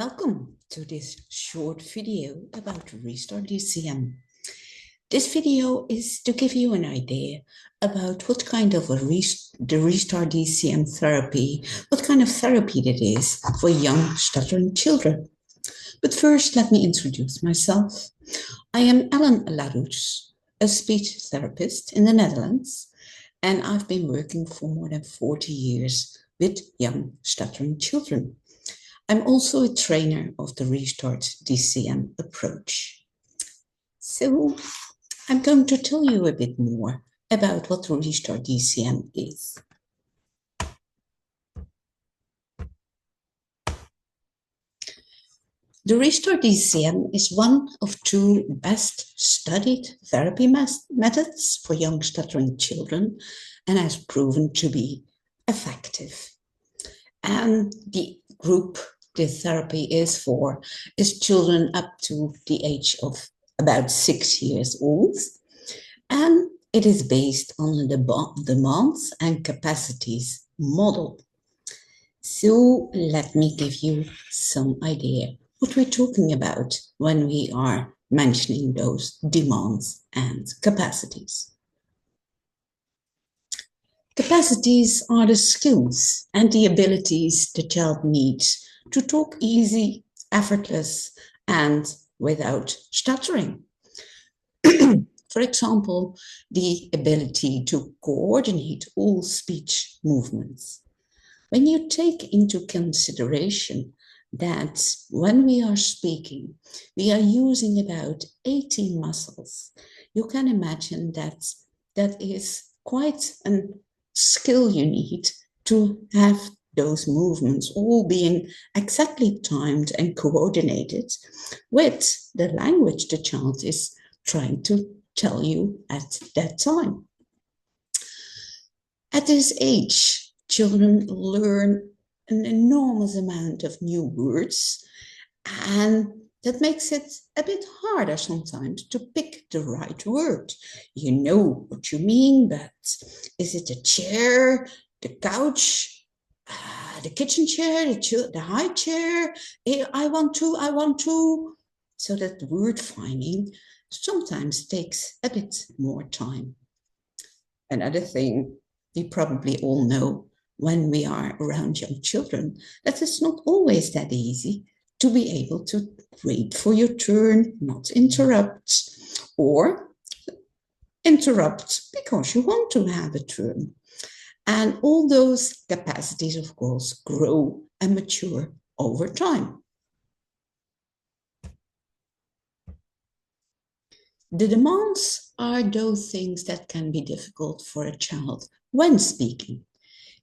Welcome to this short video about Restart DCM. This video is to give you an idea about what kind of the Restart DCM therapy, what kind of therapy it is for young stuttering children. But first, let me introduce myself. I am Ellen Larouche, a speech therapist in the Netherlands, and I've been working for more than 40 years with young stuttering children. I'm also a trainer of the Restart DCM approach. So I'm going to tell you a bit more about what the Restart DCM is. The Restart DCM is one of two best studied therapy methods for young stuttering children and has proven to be effective. And the group the therapy is for is children up to the age of about 6 years old. And it is based on the demands and capacities model. So let me give you some idea what we're talking about when we are mentioning those demands and capacities. Capacities are the skills and the abilities the child needs to talk easy, effortless, and without stuttering. For example, the ability to coordinate all speech movements. When you take into consideration that when we are speaking, we are using about 18 muscles, you can imagine that that is quite a skill you need to have those movements all being exactly timed and coordinated with the language the child is trying to tell you at that time. At this age, children learn an enormous amount of new words, and that makes it a bit harder sometimes to pick the right word. You know what you mean, but is it a chair, the couch, the kitchen chair, the high chair? I want to. So that word finding sometimes takes a bit more time. Another thing we probably all know when we are around young children, that it's not always that easy to be able to wait for your turn, not interrupt, or interrupt because you want to have a turn. And all those capacities, of course, grow and mature over time. The demands are those things that can be difficult for a child when speaking.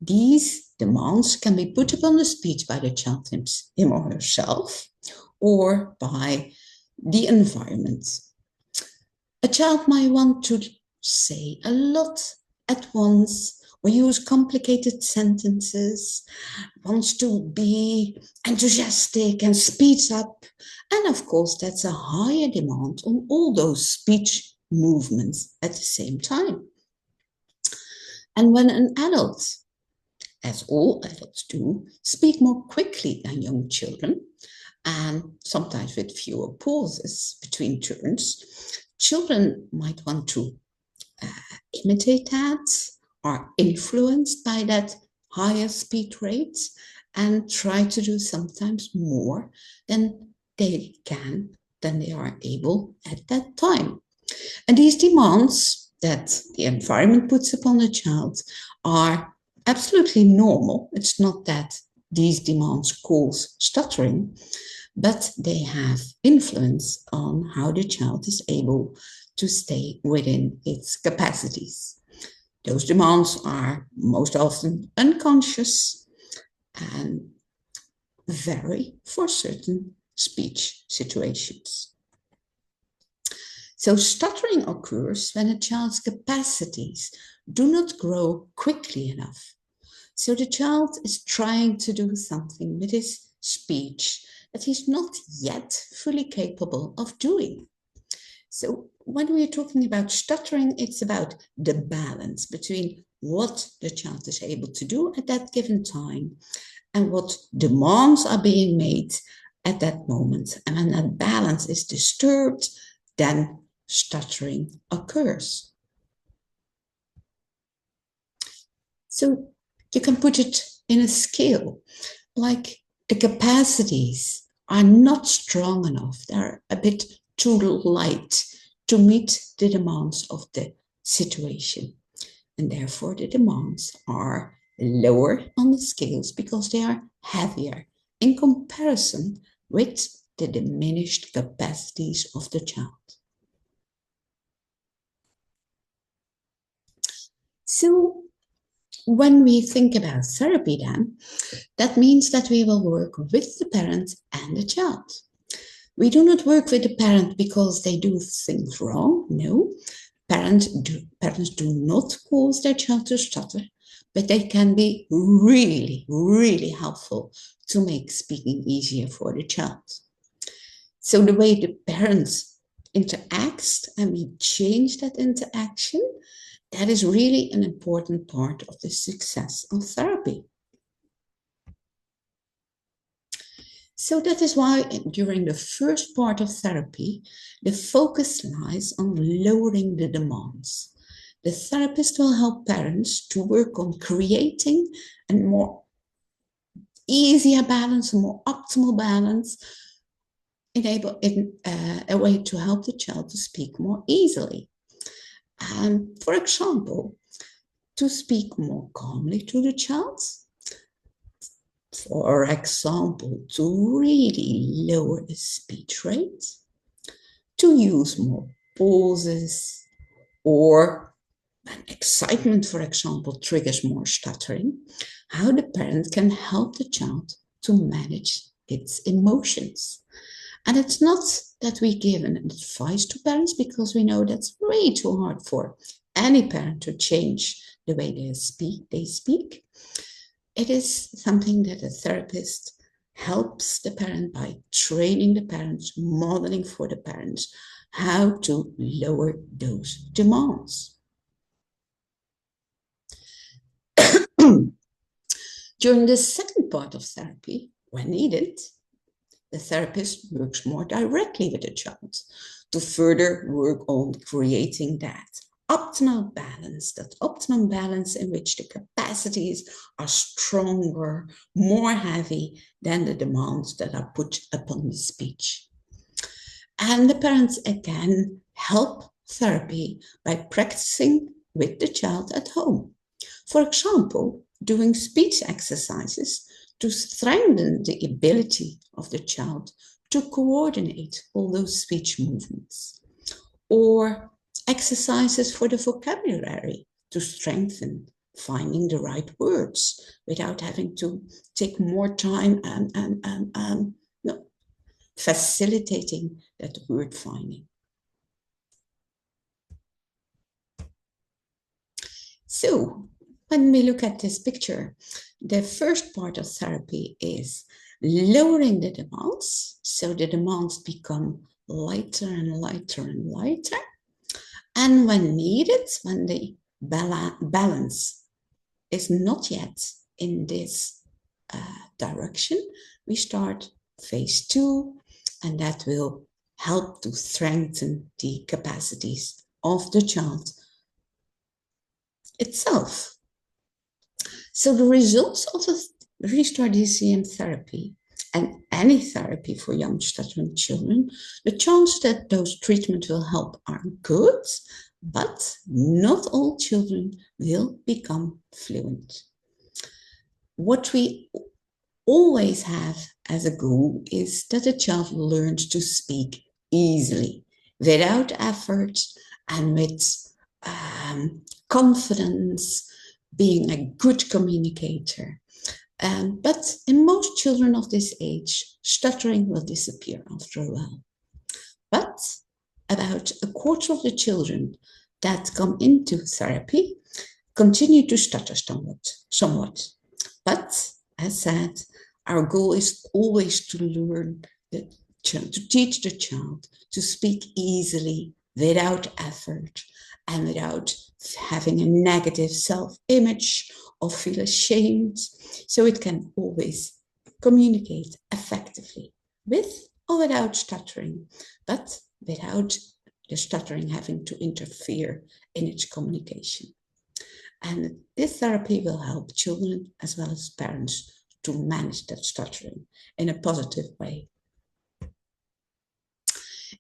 These demands can be put upon the speech by the child him or herself, or by the environment. A child might want to say a lot at once, or use complicated sentences, wants to be enthusiastic and speeds up. And of course, that's a higher demand on all those speech movements at the same time. And when an adult, as all adults do, speak more quickly than young children, and sometimes with fewer pauses between turns, children might want to imitate that, are influenced by that higher speed rate, and try to do sometimes more than they are able at that time. And these demands that the environment puts upon a child are absolutely normal. It's not that these demands cause stuttering, but they have influence on how the child is able to stay within its capacities. Those demands are most often unconscious and vary for certain speech situations. So stuttering occurs when a child's capacities do not grow quickly enough. So the child is trying to do something with his speech that he's not yet fully capable of doing. So when we're talking about stuttering, it's about the balance between what the child is able to do at that given time and what demands are being made at that moment. And when that balance is disturbed, then stuttering occurs. So you can put it in a scale, like the capacities are not strong enough. They're a bit too light to meet the demands of the situation. And therefore the demands are lower on the scales because they are heavier in comparison with the diminished capacities of the child. So when we think about therapy then, that means that we will work with the parent and the child. We do not work with the parent because they do things wrong. No, parents do not cause their child to stutter, but they can be really, really helpful to make speaking easier for the child. So the way the parents interact and we change that interaction, that is really an important part of the success of therapy. So that is why during the first part of therapy, the focus lies on lowering the demands. The therapist will help parents to work on creating a more easier balance, a more optimal balance, enable a way to help the child to speak more easily. For example, to speak more calmly to the child. For example, to really lower the speech rate, to use more pauses, or when excitement, for example, triggers more stuttering, how the parent can help the child to manage its emotions. And it's not that we give an advice to parents because we know that's way too hard for any parent to change the way they speak. It is something that a therapist helps the parent by training the parents, modeling for the parents how to lower those demands. During the second part of therapy, when needed, the therapist works more directly with the child to further work on creating that optimal balance in which the capacities are stronger, more heavy than the demands that are put upon the speech. And the parents again help therapy by practicing with the child at home. For example, doing speech exercises to strengthen the ability of the child to coordinate all those speech movements, or exercises for the vocabulary to strengthen finding the right words without having to take more time and facilitating that word finding. So when we look at this picture, the first part of therapy is lowering the demands. So the demands become lighter and lighter and lighter. And when needed, when the balance is not yet in this direction, we start phase 2, and that will help to strengthen the capacities of the child itself. So the results of the Restart DCM therapy and any therapy for young stuttering children, the chance that those treatments will help are good, but not all children will become fluent. What we always have as a goal is that the child learns to speak easily, without effort, and with confidence, being a good communicator. But in most children of this age, stuttering will disappear after a while. But about a quarter of the children that come into therapy continue to stutter somewhat. But as said, our goal is always to learn to teach the child to speak easily, without effort, and without having a negative self-image or feel ashamed. So it can always communicate effectively with or without stuttering, but without the stuttering having to interfere in its communication. And this therapy will help children as well as parents to manage that stuttering in a positive way.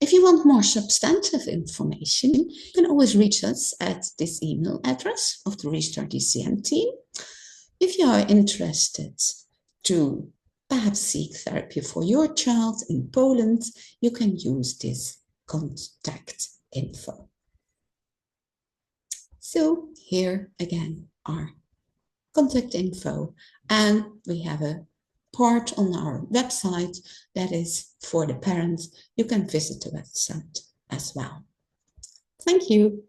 If you want more substantive information, you can always reach us at this email address of the Restart DCM team. If you are interested to perhaps seek therapy for your child in Poland, you can use this contact info. So here again are contact info, and we have a part on our website that is for the parents. You can visit the website as well. Thank you.